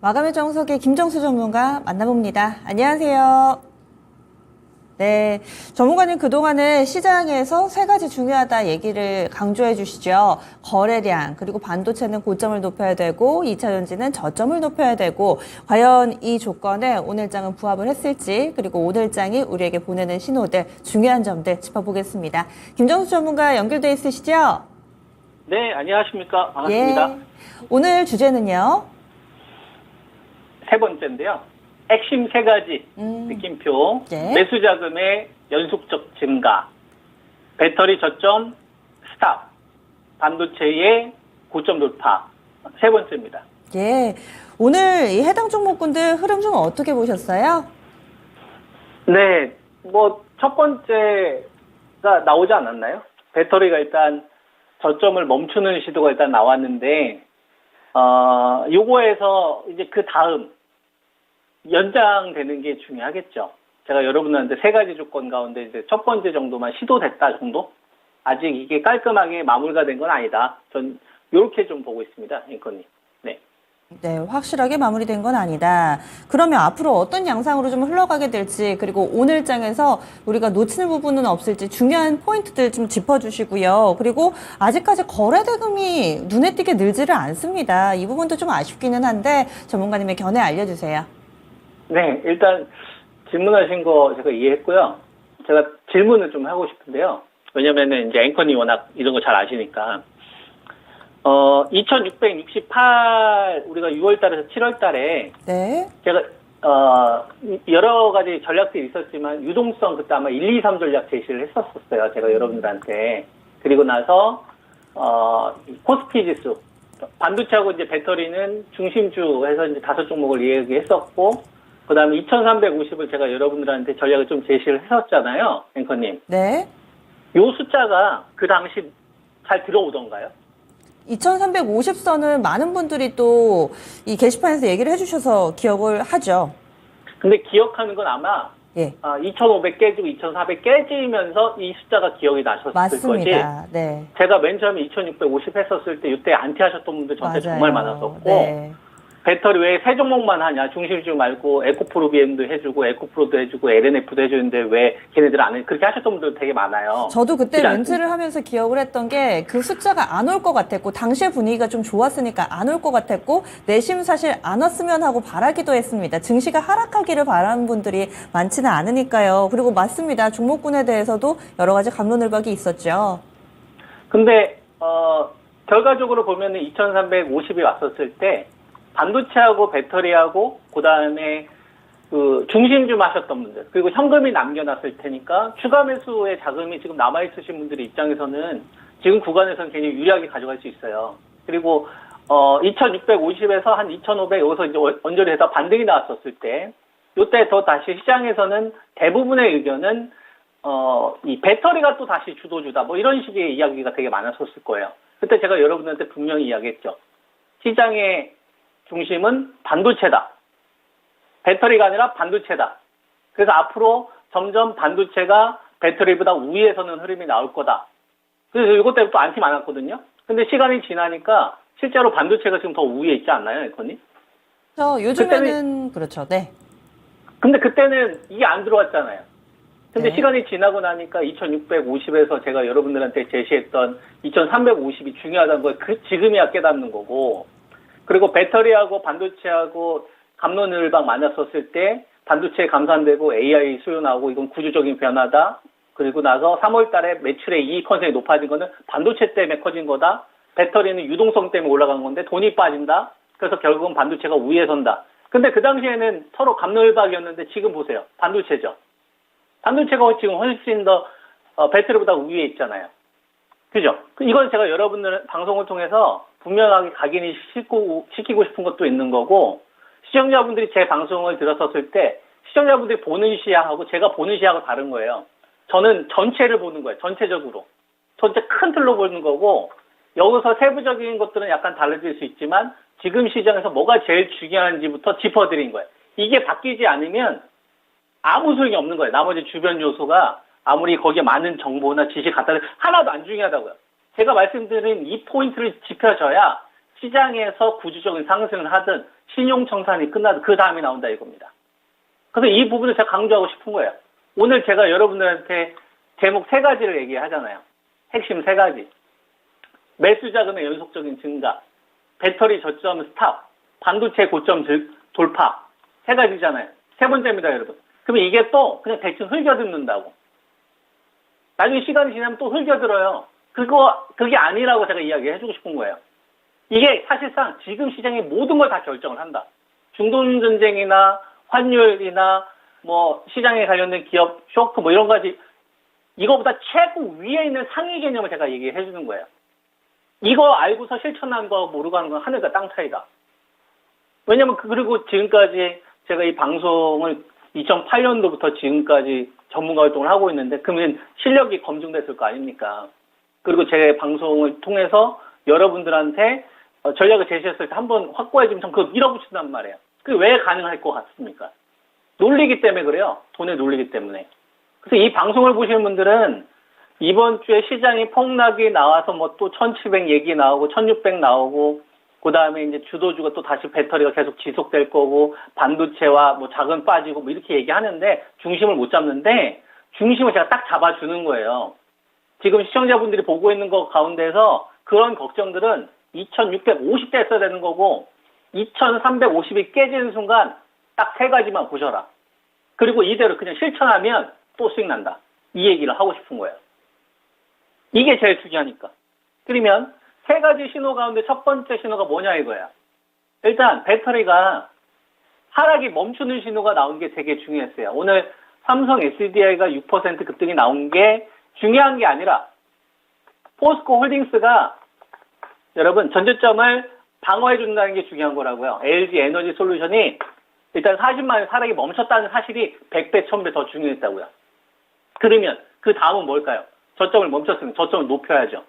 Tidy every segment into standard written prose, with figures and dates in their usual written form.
마감의 정석의 김정수 전문가 만나봅니다. 안녕하세요. 네, 전문가님 그동안은 시장에서 세 가지 중요하다 얘기를 강조해 주시죠. 거래량, 그리고 반도체는 고점을 높여야 되고 2차 전지는 저점을 높여야 되고 과연 이 조건에 오늘장은 부합을 했을지, 그리고 오늘장이 우리에게 보내는 신호들, 중요한 점들 짚어보겠습니다. 김정수 전문가 연결돼 있으시죠? 네, 안녕하십니까. 반갑습니다. 예. 오늘 주제는요. 세 번째인데요. 핵심 세 가지 느낌표, 네. 매수 자금의 연속적 증가, 배터리 저점 스탑, 반도체의 고점 돌파. 세 번째입니다. 예. 오늘 이 해당 종목군들 흐름 좀 어떻게 보셨어요? 네, 첫 번째가 나오지 않았나요? 배터리가 일단 저점을 멈추는 시도가 일단 나왔는데, 요거에서 이제 그 다음 연장되는 게 중요하겠죠. 제가 여러분한테 세 가지 조건 가운데 이제 첫 번째 정도만 시도됐다 정도? 아직 이게 깔끔하게 마무리가 된 건 아니다. 전 이렇게 좀 보고 있습니다, 앵커님. 네. 네, 확실하게 마무리된 건 아니다. 그러면 앞으로 어떤 양상으로 좀 흘러가게 될지, 그리고 오늘장에서 우리가 놓치는 부분은 없을지 중요한 포인트들 좀 짚어주시고요. 그리고 아직까지 거래대금이 눈에 띄게 늘지를 않습니다. 이 부분도 좀 아쉽기는 한데 전문가님의 견해 알려주세요. 네, 일단 질문하신 거 제가 이해했고요. 제가 질문을 좀 하고 싶은데요. 왜냐면은 이제 앵커님 워낙 이런 거 잘 아시니까. 2668, 우리가 6월 달에서 7월 달에 네. 제가, 여러 가지 전략들이 있었지만 유동성 그때 아마 1, 2, 3 전략 제시를 했었어요. 제가 여러분들한테. 그리고 나서, 코스피 지수. 반도체하고 이제 배터리는 중심주 해서 이제 5종목을 얘기했었고, 그 다음에 2350을 제가 여러분들한테 전략을 좀 제시를 했었잖아요. 앵커님. 네. 요 숫자가 그 당시 잘 들어오던가요? 2350선은 많은 분들이 또 이 게시판에서 얘기를 해주셔서 기억을 하죠. 근데 기억하는 건 아마 예. 2500 깨지고 2400 깨지면서 이 숫자가 기억이 나셨을 맞습니다. 거지. 네. 제가 맨 처음에 2650 했었을 때 이때 안티하셨던 분들 저한테 맞아요. 정말 많았었고 네. 배터리 왜 세 종목만 하냐, 중심주 말고 에코프로비엠도 해주고 에코프로도 해주고 LNF도 해주는데 왜 걔네들 안 해? 그렇게 하셨던 분들 되게 많아요. 저도 그때 그렇지 렌즈를 하면서 기억을 했던 게 그 숫자가 안 올 것 같았고 당시의 분위기가 좀 좋았으니까 안 올 것 같았고 내심 사실 안 왔으면 하고 바라기도 했습니다. 증시가 하락하기를 바라는 분들이 많지는 않으니까요. 그리고 맞습니다. 종목군에 대해서도 여러 가지 갑론을박이 있었죠. 근데 결과적으로 보면은 2350이 왔었을 때 반도체하고 배터리하고 그다음에 그 중심주 하셨던 분들 그리고 현금이 남겨놨을 테니까 추가 매수의 자금이 지금 남아있으신 분들 입장에서는 지금 구간에서는 굉장히 유리하게 가져갈 수 있어요. 그리고 2650에서 한 2500 여기서 이제 언저리 해서 반등이 나왔었을 때 요때 더 다시 시장에서는 대부분의 의견은 이 배터리가 또 다시 주도주다 뭐 이런 식의 이야기가 되게 많았었을 거예요. 그때 제가 여러분한테 분명히 이야기했죠. 시장의 중심은 반도체다. 배터리가 아니라 반도체다. 그래서 앞으로 점점 반도체가 배터리보다 우위에서는 흐름이 나올 거다. 그래서 이것 때문에 또 안티 많았거든요. 근데 시간이 지나니까 실제로 반도체가 지금 더 우위에 있지 않나요, 에코님? 요즘에는 그렇죠. 네. 근데 그때는 이게 안 들어왔잖아요. 근데 네. 시간이 지나고 나니까 2650에서 제가 여러분들한테 제시했던 2350이 중요하다는 걸 지금이야 깨닫는 거고, 그리고 배터리하고 반도체하고 갑론을박 만났었을 때 반도체 감산되고 AI 수요 나오고 이건 구조적인 변화다. 그리고 나서 3월 달에 매출의 이익 컨셉이 높아진 거는 반도체 때문에 커진 거다. 배터리는 유동성 때문에 올라간 건데 돈이 빠진다. 그래서 결국은 반도체가 우위에 선다. 근데 그 당시에는 서로 갑론을박이었는데 지금 보세요. 반도체죠. 반도체가 지금 훨씬 더 배터리보다 우위에 있잖아요. 그죠? 이건 제가 여러분들 방송을 통해서 분명하게 각인이 시키고 싶은 것도 있는 거고, 시청자분들이 제 방송을 들었었을 때 시청자분들이 보는 시야하고 제가 보는 시야가 다른 거예요. 저는 전체를 보는 거예요. 전체적으로. 전체 큰 틀로 보는 거고, 여기서 세부적인 것들은 약간 달라질 수 있지만 지금 시장에서 뭐가 제일 중요한지부터 짚어드린 거예요. 이게 바뀌지 않으면 아무 소용이 없는 거예요. 나머지 주변 요소가 아무리 거기에 많은 정보나 지식 갖다 하나도 안 중요하다고요. 제가 말씀드린 이 포인트를 짚어줘야 시장에서 구조적인 상승을 하든 신용청산이 끝나든 그 다음에 나온다 이겁니다. 그래서 이 부분을 제가 강조하고 싶은 거예요. 오늘 제가 여러분들한테 제목 3가지를 얘기하잖아요. 핵심 3가지. 매수 자금의 연속적인 증가, 배터리 저점 스탑, 반도체 고점 돌파. 3가지잖아요. 3번째입니다, 여러분. 그러면 이게 또 그냥 대충 흘겨듣는다고. 나중에 시간이 지나면 또 흘겨들어요. 그게 아니라고 제가 이야기해주고 싶은 거예요. 이게 사실상 지금 시장의 모든 걸 다 결정을 한다. 중동 전쟁이나 환율이나 뭐 시장에 관련된 기업 쇼크 뭐 이런 가지 이거보다 최고 위에 있는 상위 개념을 제가 얘기해 주는 거예요. 이거 알고서 실천한 거 모르고 하는 건 하늘과 땅 차이다. 왜냐면 그리고 지금까지 제가 이 방송을 2008년도부터 지금까지 전문가 활동을 하고 있는데 그러면 실력이 검증됐을 거 아닙니까? 그리고 제 방송을 통해서 여러분들한테 전략을 제시했을 때 한번 확보해주면 전 그거 밀어붙인단 말이에요. 그게 왜 가능할 것 같습니까? 놀리기 때문에 그래요. 돈에 놀리기 때문에. 그래서 이 방송을 보시는 분들은 이번 주에 시장이 폭락이 나와서 뭐 또 1700 얘기 나오고 1600 나오고 그 다음에 이제 주도주가 또 다시 배터리가 계속 지속될 거고 반도체와 뭐 자금 빠지고 뭐 이렇게 얘기하는데 중심을 못 잡는데 중심을 제가 딱 잡아주는 거예요. 지금 시청자분들이 보고 있는 거 가운데서 그런 걱정들은 2650대 했어야 되는 거고 2350이 깨지는 순간 딱 3가지만 보셔라. 그리고 이대로 그냥 실천하면 또 수익 난다. 이 얘기를 하고 싶은 거예요. 이게 제일 중요하니까. 그러면 3가지 신호 가운데 첫 번째 신호가 뭐냐 이거야. 일단 배터리가 하락이 멈추는 신호가 나온 게 되게 중요했어요. 오늘 삼성 SDI가 6% 급등이 나온 게 중요한 게 아니라 포스코 홀딩스가 여러분 전저점을 방어해 준다는 게 중요한 거라고요. LG 에너지 솔루션이 일단 40만 원 하락이 멈췄다는 사실이 100배, 1000배 더 중요했다고요. 그러면 그 다음은 뭘까요? 저점을 멈췄으면 저점을 높여야죠.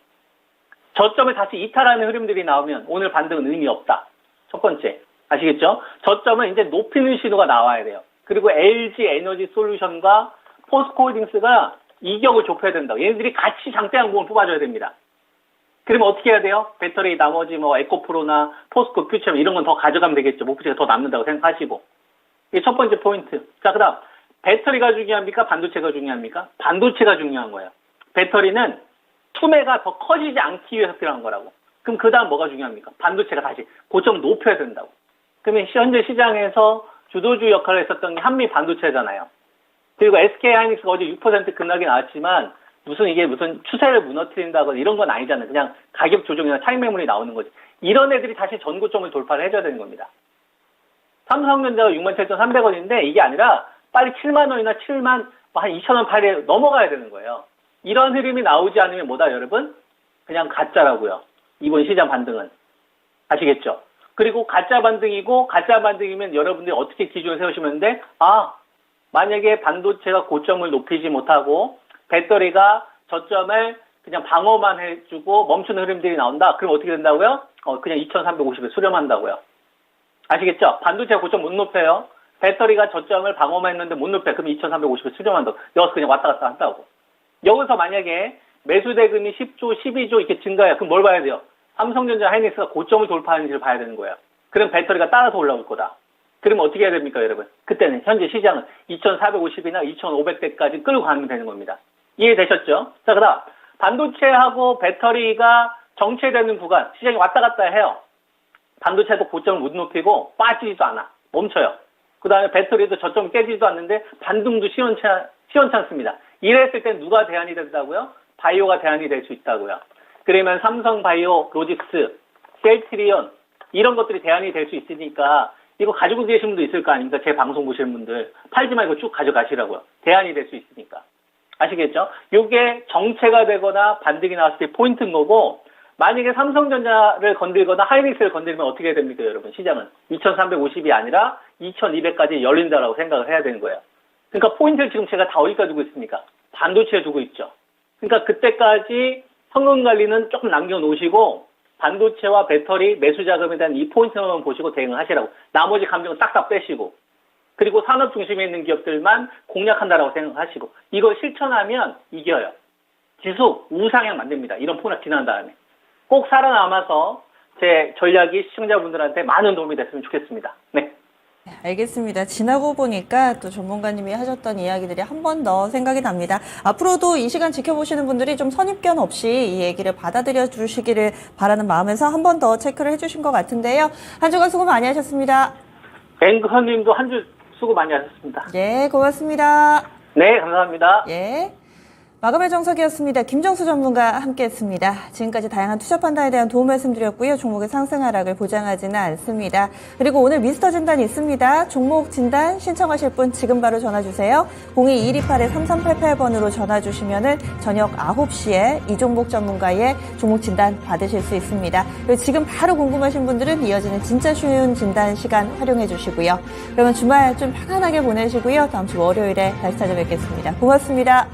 저점을 다시 이탈하는 흐름들이 나오면 오늘 반등은 의미 없다. 첫 번째. 아시겠죠? 저점을 이제 높이는 신호가 나와야 돼요. 그리고 LG 에너지 솔루션과 포스코 홀딩스가 이격을 좁혀야 된다고. 얘네들이 같이 장대 항공을 뽑아줘야 됩니다. 그러면 어떻게 해야 돼요? 배터리 나머지 뭐 에코프로나 포스코 퓨처 이런 건 더 가져가면 되겠죠. 목표치가 더 남는다고 생각하시고. 이게 첫 번째 포인트. 자, 그 다음. 배터리가 중요합니까? 반도체가 중요합니까? 반도체가 중요한 거예요. 배터리는 투매가 더 커지지 않기 위해서 필요한 거라고. 그럼 그 다음 뭐가 중요합니까? 반도체가 다시 고점을 높여야 된다고. 그러면 현재 시장에서 주도주 역할을 했었던 게 한미 반도체잖아요. 그리고 SK하이닉스가 어제 6% 급락이 나왔지만 무슨 추세를 무너뜨린다거나 이런 건 아니잖아요. 그냥 가격 조정이나 차익 매물이 나오는 거지. 이런 애들이 다시 전고점을 돌파를 해줘야 되는 겁니다. 삼성전자가 67,300원인데 이게 아니라 빨리 7만 원이나 7만 한 2,000원 팔에 넘어가야 되는 거예요. 이런 흐름이 나오지 않으면 뭐다 여러분? 그냥 가짜라고요. 이번 시장 반등은. 아시겠죠? 그리고 가짜 반등이면 여러분들이 어떻게 기준을 세우시면 돼? 만약에 반도체가 고점을 높이지 못하고 배터리가 저점을 그냥 방어만 해주고 멈추는 흐름들이 나온다. 그럼 어떻게 된다고요? 그냥 2350에 수렴한다고요. 아시겠죠? 반도체가 고점 못 높여요. 배터리가 저점을 방어만 했는데 못 높여. 그럼 2350에 수렴한다고. 여기서 그냥 왔다 갔다 한다고. 여기서 만약에 매수 대금이 10조, 12조 이렇게 증가해요. 그럼 뭘 봐야 돼요? 삼성전자 하이닉스가 고점을 돌파하는지를 봐야 되는 거예요. 그럼 배터리가 따라서 올라올 거다. 그러면 어떻게 해야 됩니까, 여러분? 그때는 현재 시장은 2450이나 2500대까지 끌고 가면 되는 겁니다. 이해되셨죠? 자, 그 다음 반도체하고 배터리가 정체되는 구간, 시장이 왔다 갔다 해요. 반도체도 고점을 못 높이고 빠지지도 않아. 멈춰요. 그 다음에 배터리도 저점 깨지지도 않는데 반등도 시원찮습니다. 이랬을 땐 누가 대안이 된다고요? 바이오가 대안이 될 수 있다고요. 그러면 삼성바이오, 로직스, 셀트리온 이런 것들이 대안이 될 수 있으니까 이거 가지고 계신 분도 있을 거 아닙니까? 제 방송 보시는 분들. 팔지 말고 쭉 가져가시라고요. 대안이 될 수 있으니까. 아시겠죠? 이게 정체가 되거나 반등이 나왔을 때 포인트인 거고 만약에 삼성전자를 건들거나 하이닉스를 건들면 어떻게 해야 됩니까, 여러분? 시장은 2350이 아니라 2200까지 열린다라고 생각을 해야 되는 거예요. 그러니까 포인트를 지금 제가 다 어디까지 두고 있습니까? 반도체에 두고 있죠. 그러니까 그때까지 성금 관리는 조금 남겨놓으시고 반도체와 배터리 매수 자금에 대한 이 포인트만 보시고 대응을 하시라고. 나머지 감정은 싹 빼시고 그리고 산업 중심에 있는 기업들만 공략한다라고 생각하시고 이걸 실천하면 이겨요. 지수 우상향 만듭니다. 이런 폭락 지난 다음에. 꼭 살아남아서 제 전략이 시청자분들한테 많은 도움이 됐으면 좋겠습니다. 네. 알겠습니다. 지나고 보니까 또 전문가님이 하셨던 이야기들이 한 번 더 생각이 납니다. 앞으로도 이 시간 지켜보시는 분들이 좀 선입견 없이 이 얘기를 받아들여 주시기를 바라는 마음에서 한 번 더 체크를 해주신 것 같은데요. 한 주간 수고 많이 하셨습니다. 뱅크님도 한 주 수고 많이 하셨습니다. 예, 고맙습니다. 네, 감사합니다. 예. 마감의 정석이었습니다. 김정수 전문가 함께했습니다. 지금까지 다양한 투자 판단에 대한 도움 말씀드렸고요. 종목의 상승 하락을 보장하지는 않습니다. 그리고 오늘 미스터 진단이 있습니다. 종목 진단 신청하실 분 지금 바로 전화 주세요. 02-2128-3388번으로 전화 주시면은 저녁 9시에 이 종목 전문가의 종목 진단 받으실 수 있습니다. 그리고 지금 바로 궁금하신 분들은 이어지는 진짜 쉬운 진단 시간 활용해 주시고요. 그러면 주말 좀 편안하게 보내시고요. 다음 주 월요일에 다시 찾아뵙겠습니다. 고맙습니다.